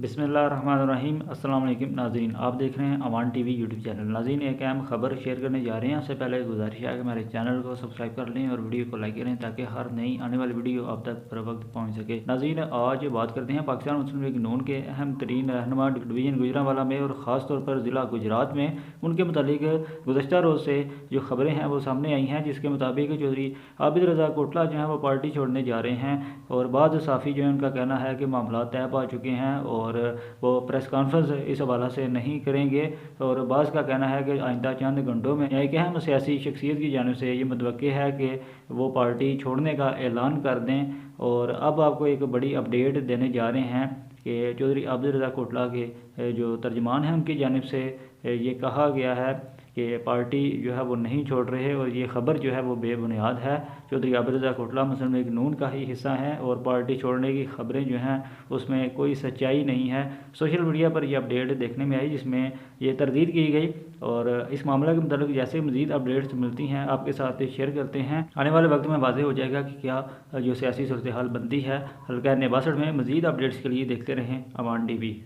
बिस्मिल्लाहिर्रहमानिर्रहीम। अस्सलाम वालेकुम नाज़रीन, आप देख रहे हैं अवान टीवी यूट्यूब चैनल। नाज़रीन, एक अहम खबर शेयर करने जा रहे हैं। उससे पहले गुजारिश है कि हमारे चैनल को सब्सक्राइब कर लें और वीडियो को लाइक करें ताकि हर नई आने वाली वीडियो आप तक बर वक्त पहुँच सके। नाज़रीन, आज बात करते हैं पाकिस्तान मुस्लिम लीग नून के अहम तरीन रहनुमा डिवीज़न गुजरांवाला में और ख़ास तौर पर ज़िला गुजरात में उनके मुतालिक गुज़श्ता रोज़ से जो खबरें हैं वो सामने आई हैं, जिसके मुताबिक चौधरी आबिद रज़ा कोटला जो हैं वो पार्टी छोड़ने जा रहे हैं। और बाद साफ़ी जो है उनका कहना है कि मामला तय पा चुके हैं और वो प्रेस कॉन्फ्रेंस इस हवाला से नहीं करेंगे। और बाज़ का कहना है कि आइंदा चंद घंटों में एक अहम सियासी शख्सियत की जानिब से ये मुतवक्की है कि वो पार्टी छोड़ने का ऐलान कर दें। और अब आपको एक बड़ी अपडेट देने जा रहे हैं कि चौधरी आबिद रज़ा कोटला के जो तर्जमान हैं उनकी जानिब से ये कहा गया है कि पार्टी जो है वो नहीं छोड़ रहे और ये ख़बर जो है वो बेबुनियाद है। चौधरी आबिद रज़ा कोटला मुस्लिम लीग नून का ही हिस्सा है और पार्टी छोड़ने की ख़बरें जो हैं उसमें कोई सच्चाई नहीं है। सोशल मीडिया पर यह अपडेट देखने में आई जिसमें ये तरदीद की गई और इस मामले के मतलब जैसे मज़ीद अपडेट्स मिलती हैं आपके साथ शेयर करते हैं। आने वाले वक्त में वाज़ेह हो जाएगा कि क्या जो सियासी सूरत हाल बनती है हल्का नवासड़ में। मज़ीद अपडेट्स के लिए देखते रहें अवान टीवी।